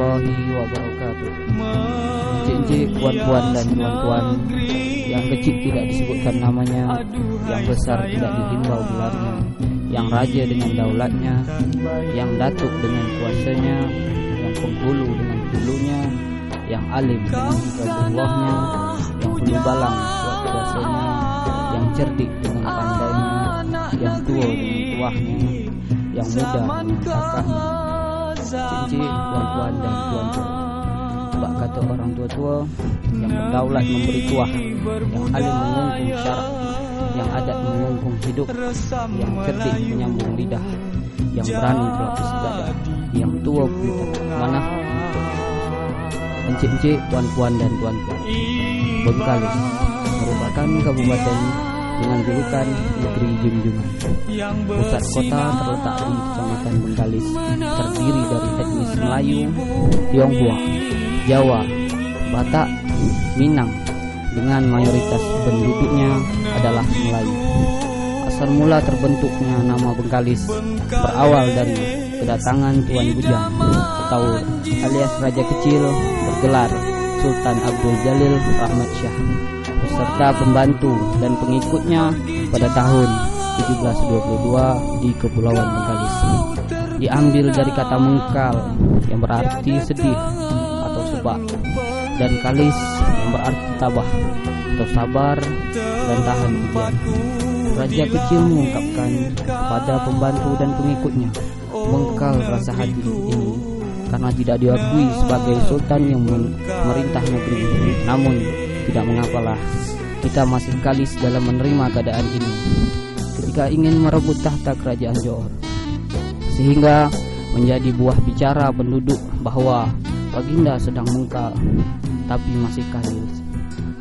warahmatullahi wabarakatuh. Encik-encik, puan-puan dan tuan-tuan, yang kecil tidak disebutkan namanya, yang besar tidak dihimbau gelarnya, yang raja dengan daulatnya, yang datuk dengan kuasanya, yang penghulu dengan hulunya, yang alim dengan kebuahnya, yang hulu balang buat kuasanya, yang cerdik dengan pandainya, yang tua dengan tuahnya, yang muda dengan kakaknya. Encik-encik, puan-puan dan tuan-tuan, bak kata orang tua-tua, yang berdaulat memberi tuah, yang alim mengungkung syarak, yang adat mengungkung hidup, yang cerdik menyambung lidah, yang berani berlapis dada, yang tua pelita mana. Encik-encik, puan-puan dan tuan-tuan, Bengkalis merupakan kabupaten dengan julukan negeri junjungan. Pusat kota terletak di Kecamatan Bengkalis, terdiri dari etnis Melayu, Tionghoa, Jawa, Batak, Minang, dengan mayoritas penduduknya adalah Melayu. Asal mula terbentuknya nama Bengkalis berawal dari kedatangan Tuan Bujang atau alias Raja Kecil bergelar Sultan Abdul Jalil Rahmat Shah beserta pembantu dan pengikutnya pada tahun 1722 di Kepulauan Bengkalis. Diambil dari kata mengkal yang berarti sedih atau sebab, dan kalis yang berarti tabah atau sabar dan tahan ujian. Raja Kecil mengungkapkan kepada pembantu dan pengikutnya mengkal rasa hati ini karena tidak diakui sebagai sultan yang memerintah negeri ini. Namun tidak mengapalah, kita masih kalis dalam menerima keadaan ini ketika ingin merebut tahta kerajaan Johor, sehingga menjadi buah bicara penduduk bahwa Baginda sedang mengkal tapi masih kalis.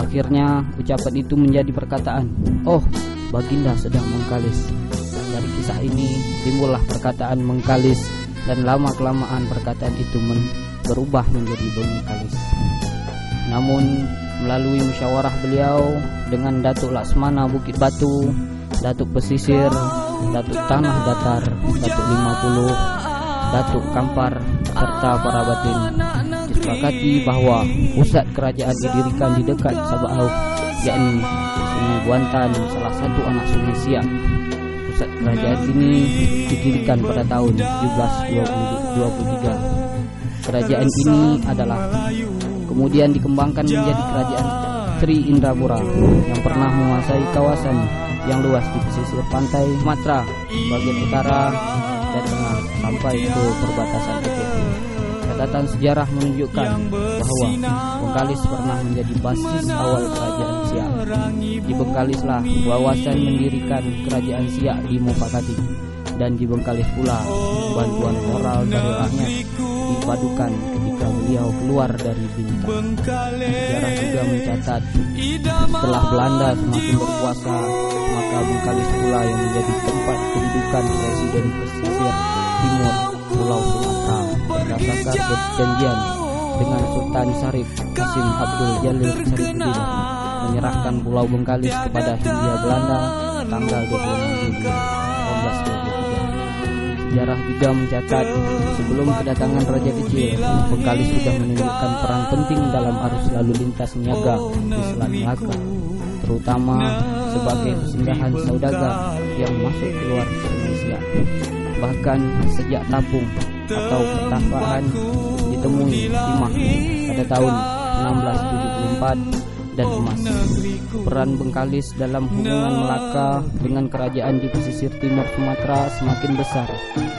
Akhirnya ucapan itu menjadi perkataan, "Oh, Baginda sedang mengkalis." Dari kisah ini timbullah perkataan mengkalis, dan lama-kelamaan perkataan itu berubah menjadi Bengkalis. Namun melalui musyawarah beliau dengan Datuk Laksmana Bukit Batu, Datuk Pesisir, Datuk Tanah Datar, Datuk 50, Datuk Kampar, serta para batin, disepakati bahwa pusat kerajaan didirikan di dekat Sabak Laut, yakni Sungai Buantan, salah satu anak Sungai Siak. Pusat kerajaan ini didirikan pada tahun 1723. Kerajaan ini adalah kemudian dikembangkan menjadi kerajaan Sri Indrapura yang pernah menguasai kawasan yang luas di pesisir pantai Sumatera bagian utara dan tengah sampai ke perbatasan Aceh. Catatan sejarah menunjukkan bahwa Bengkalis pernah menjadi basis awal kerajaan Siak. Di Bengkalislah wawasan mendirikan kerajaan Siak dimufakati, dan di Bengkalis pula bantuan moral dari rakyat dipadukan ketika beliau keluar dari Bintang. Sejarah juga mencatat setelah Belanda semakin berkuasa, maka Bengkalis pula yang menjadi tempat kedudukan presiden pesisir timur Pulau Sumatera berdasarkan perjanjian dengan Sultan Syarif Qasim Abdul Jalil Sarifuddin menyerahkan Pulau Bengkalis kepada Hindia Belanda tanggal 26 Juli 1823. Sejarah juga mencatat sebelum kedatangan Raja Kecil, Bengkalis sudah menunjukkan peran penting dalam arus lalu lintas niaga di Selat Melaka, terutama sebagai persinggahan saudagar yang masuk keluar Sungai Siak. Bahkan sejak Tapung atau Petapaan ditemui timah pada tahun 1674 dan emas. Peran Bengkalis dalam hubungan Melaka dengan kerajaan di pesisir timur Sumatera semakin besar,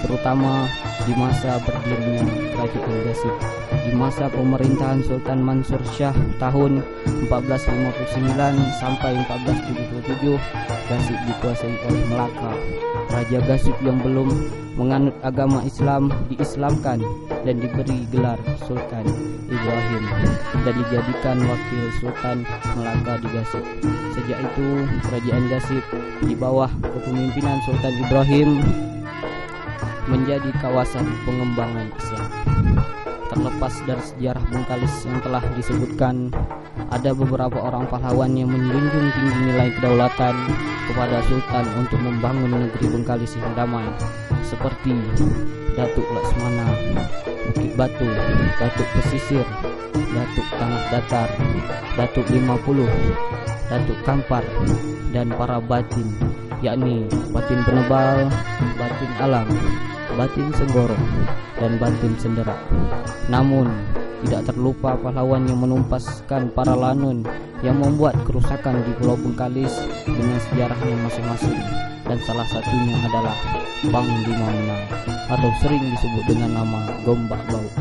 terutama di masa berdirinya Kerajaan Gasib. Di masa pemerintahan Sultan Mansur Shah tahun 1459 sampai 1477, Gasib dikuasai oleh Melaka. Raja Gasib yang belum menganut agama Islam diislamkan dan diberi gelar Sultan Ibrahim dan dijadikan wakil Sultan Melaka di Gasib. Sejak itu kerajaan Gasib di bawah kepemimpinan Sultan Ibrahim menjadi kawasan pengembangan Islam. Terlepas dari sejarah Bengkalis yang telah disebutkan, ada beberapa orang pahlawan yang menjunjung tinggi nilai kedaulatan kepada Sultan untuk membangun negeri Bengkalis yang damai, seperti Datuk Laksmana, Bukit Batu, Datuk Pesisir, Datuk Tanah Datar, Datuk 50, Datuk Kampar, dan para batin, yakni Batin Penebal, Batin Alam, Batin Senggoro, dan Batin Sendera. Namun tidak terlupa pahlawan yang menumpaskan para lanun yang membuat kerusakan di Pulau Bengkalis dengan sejarahnya masing-masing, dan salah satunya adalah Bang Bima Menang atau sering disebut dengan nama Gombak Bau.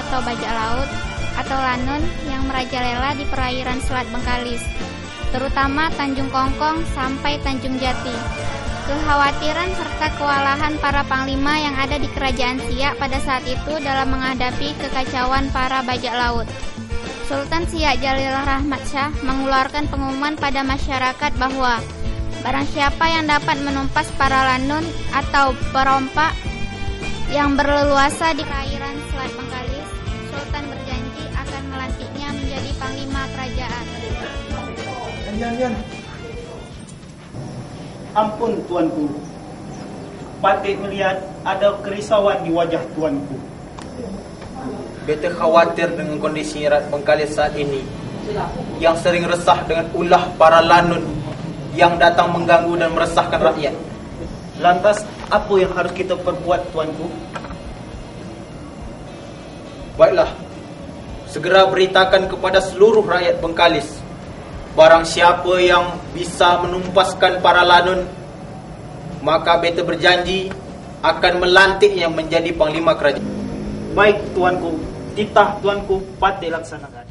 atau bajak laut atau lanun yang merajalela di perairan Selat Bengkalis, terutama Tanjung Kongkong sampai Tanjung Jati. Kekhawatiran serta kewalahan para panglima yang ada di Kerajaan Siak pada saat itu dalam menghadapi kekacauan para bajak laut. Sultan Siak Jalilah Rahmat Shah mengeluarkan pengumuman pada masyarakat bahwa barang siapa yang dapat menumpas para lanun atau perompak yang berleluasa di perairan Selat Bengkalis, Sultan berjanji akan melantiknya menjadi panglima kerajaan. Ampun tuanku, Patik melihat ada kerisauan di wajah tuanku. Beta khawatir dengan kondisi rakyat Bengkalis saat ini, yang sering resah dengan ulah para lanun yang datang mengganggu dan meresahkan rakyat. Lantas, apa yang harus kita perbuat tuanku? Baiklah, segera beritakan kepada seluruh rakyat Bengkalis, barang siapa yang bisa menumpaskan para lanun, maka beta berjanji akan melantiknya menjadi panglima kerajaan. Baik tuanku, titah tuanku Patik laksanakan.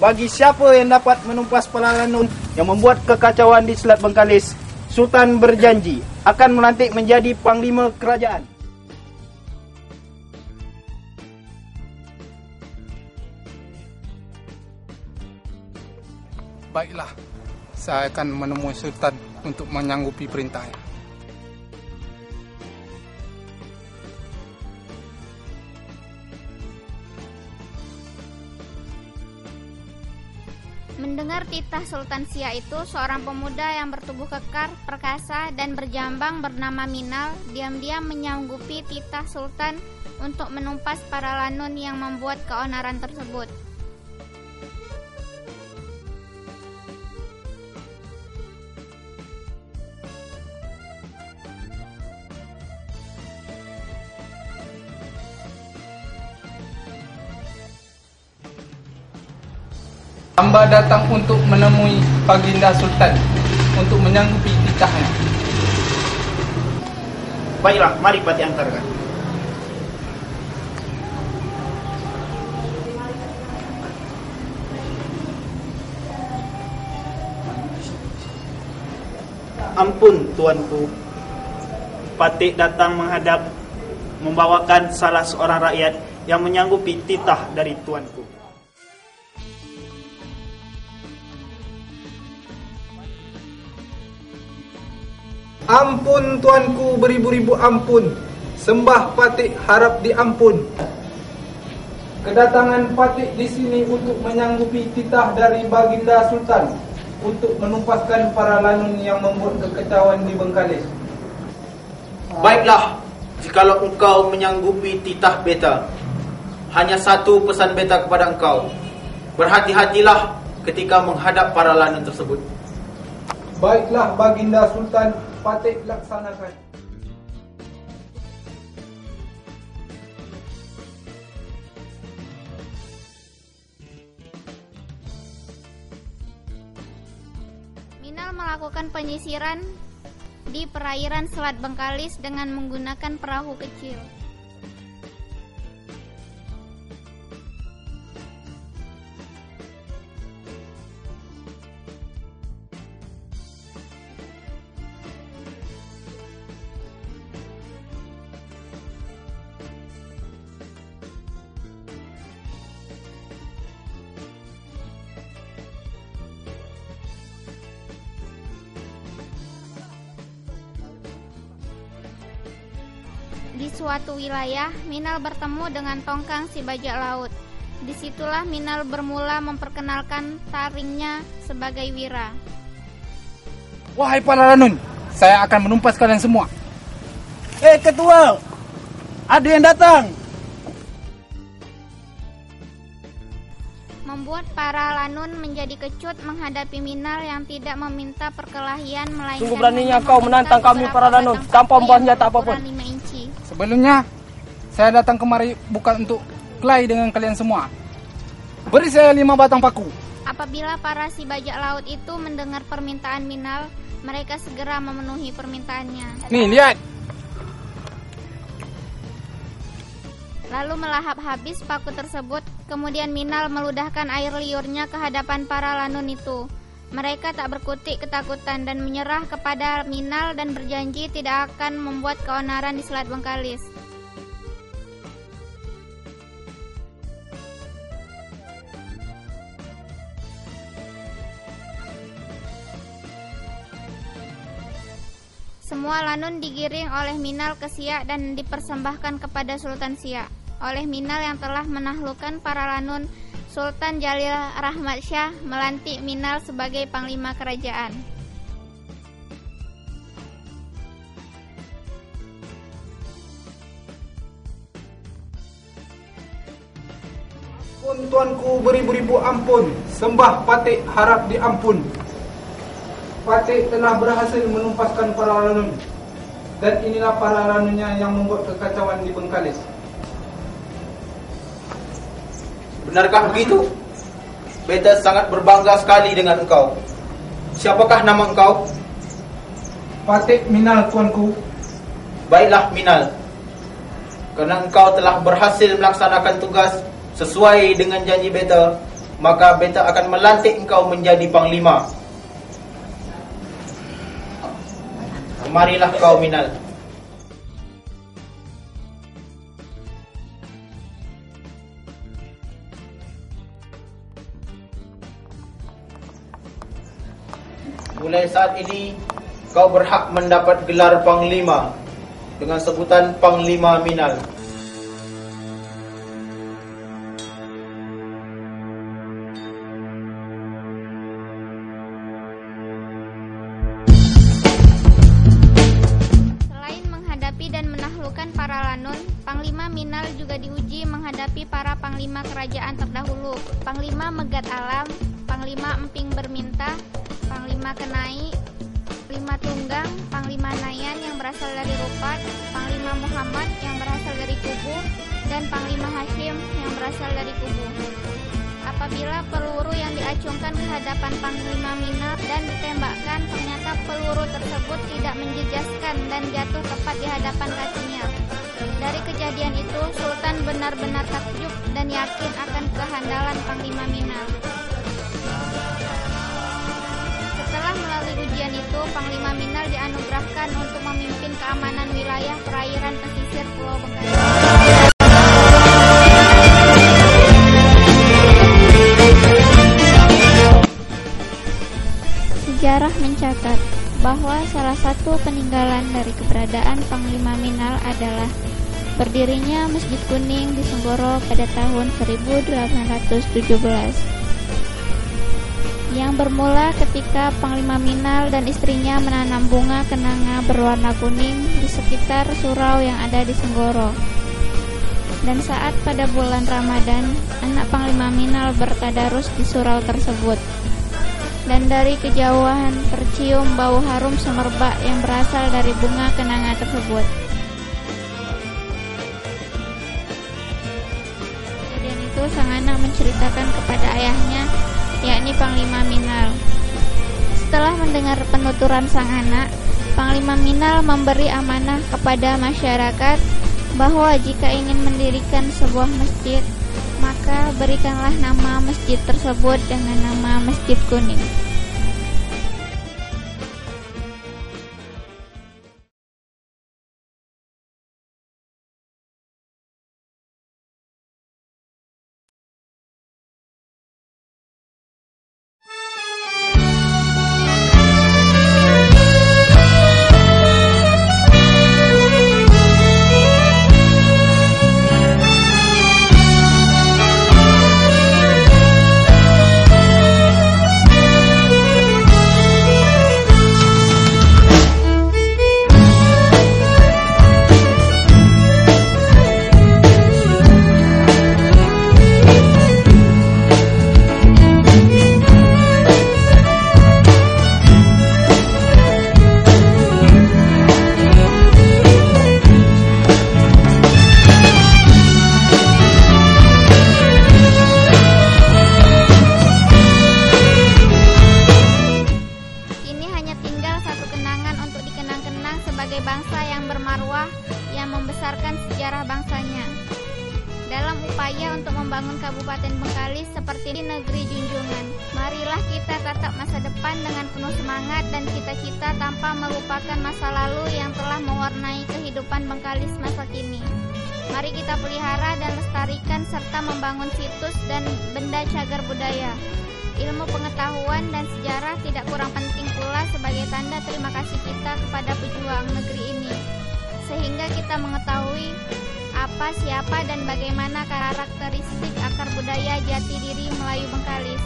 Bagi siapa yang dapat menumpas para lanun yang membuat kekacauan di Selat Bengkalis, Sultan berjanji akan melantik menjadi panglima kerajaan. Baiklah, saya akan menemui Sultan untuk menyanggupi perintahnya. Mendengar titah Sultan Siak itu, seorang pemuda yang bertubuh kekar, perkasa, dan berjambang bernama Minal diam-diam menyanggupi titah Sultan untuk menumpas para lanun yang membuat keonaran tersebut. Hamba datang untuk menemui Baginda Sultan untuk menyanggupi titahnya. Baiklah, mari Patik antarkan. Ampun tuanku, Patik datang menghadap membawakan salah seorang rakyat yang menyanggupi titah dari tuanku. Ampun tuanku, beribu-ribu ampun. Sembah Patik harap diampun. Kedatangan Patik di sini untuk menyanggupi titah dari Baginda Sultan untuk menumpaskan para lanun yang membuat kekacauan di Bengkalis. Baiklah, jikalau engkau menyanggupi titah beta, hanya satu pesan beta kepada engkau. Berhati-hatilah ketika menghadap para lanun tersebut. Baiklah Baginda Sultan, Patik laksanakan. Minal melakukan penyisiran di perairan Selat Bengkalis dengan menggunakan perahu kecil. Di suatu wilayah, Minal bertemu dengan Tongkang si bajak laut. Disitulah Minal bermula memperkenalkan taringnya sebagai Wira. Wahai para lanun, saya akan menumpas kalian semua. Ketua, ada yang datang. Membuat para lanun menjadi kecut menghadapi Minal yang tidak meminta perkelahian, melainkan Sungguh beraninya kau menantang kami para lanun tanpa membawa senjata apapun. Sebelumnya, saya datang kemari bukan untuk kelahi dengan kalian semua. Beri saya 5 batang paku. Apabila para si bajak laut itu mendengar permintaan Minal, mereka segera memenuhi permintaannya. Nih, lihat. Lalu melahap habis paku tersebut, kemudian Minal meludahkan air liurnya ke hadapan para lanun itu. Mereka tak berkutik ketakutan dan menyerah kepada Minal dan berjanji tidak akan membuat keonaran di Selat Bengkalis. Semua lanun digiring oleh Minal ke Siak dan dipersembahkan kepada Sultan Siak. Oleh Minal yang telah menaklukkan para lanun, Sultan Jalil Rahmat Syah melantik Minal sebagai panglima kerajaan. Ampun tuanku beribu-ribu ampun, sembah Patik harap diampun. Patik telah berhasil menumpaskan para lanun, dan inilah para lanunnya yang membuat kekacauan di Bengkalis. Benarkah begitu? Beta sangat berbangga sekali dengan engkau. Siapakah nama engkau? Patik Minal tuanku. Baiklah Minal, karena engkau telah berhasil melaksanakan tugas sesuai dengan janji beta, maka beta akan melantik engkau menjadi panglima. Marilah kau Minal. Mulai saat ini kau berhak mendapat gelar panglima dengan sebutan Panglima Minal. Selain menghadapi dan menaklukkan para lanun, Panglima Minal juga diuji menghadapi para panglima kerajaan terdahulu. Panglima Megat Alam, Panglima Emping Berminta, Panglima Kenai, Panglima Tunggang, Panglima Nayan yang berasal dari Rupat, Panglima Muhammad yang berasal dari Kubu, dan Panglima Hashim yang berasal dari Kubu. Apabila peluru yang diacungkan ke hadapan Panglima Minal dan ditembakkan, ternyata peluru tersebut tidak menjejaskan dan jatuh tepat di hadapan kakinya. Dari kejadian itu, Sultan benar-benar takjub dan yakin akan kehandalan Panglima Minal. Setelah melalui ujian itu, Panglima Minal dianugerahkan untuk memimpin keamanan wilayah perairan pesisir Pulau Bengkalis. Sejarah mencatat bahwa salah satu peninggalan dari keberadaan Panglima Minal adalah berdirinya Masjid Kuning di Senggoro pada tahun 1817. Yang bermula ketika Panglima Minal dan istrinya menanam bunga kenanga berwarna kuning di sekitar surau yang ada di Senggoro. Dan saat pada bulan Ramadan, anak Panglima Minal bertadarus di surau tersebut. Dan dari kejauhan tercium bau harum semerbak yang berasal dari bunga kenanga tersebut. Kemudian itu sang anak menceritakan kepada ayahnya, yakni Panglima Minal. Setelah mendengar penuturan sang anak, Panglima Minal memberi amanah kepada masyarakat bahwa jika ingin mendirikan sebuah masjid, maka berikanlah nama masjid tersebut dengan nama Masjid Kuning. Kabupaten Bengkalis seperti di negeri junjungan. Marilah kita tatap masa depan dengan penuh semangat dan cita-cita tanpa melupakan masa lalu yang telah mewarnai kehidupan Bengkalis masa kini. Mari kita pelihara dan lestarikan serta membangun situs dan benda cagar budaya. Ilmu pengetahuan dan sejarah tidak kurang penting pula sebagai tanda terima kasih kita kepada pejuang negeri ini. Sehingga kita mengetahui apa, siapa, dan bagaimana karakteristik akar budaya jati diri Melayu Bengkalis.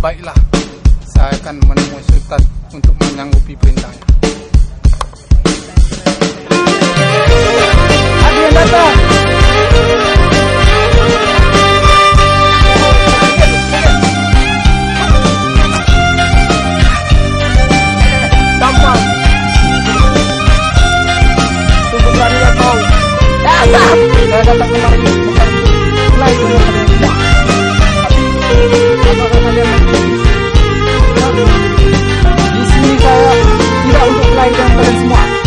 Baiklah, saya akan menemui Sultan untuk menyanggupi perintahnya. Ada yang datang. Gampang. Tunggu beranilah kau. Datang. Saya datang kemari bukan selain dengan kalian. Apakah kalian di sini saya tidak untuk melahirkan kalian semua.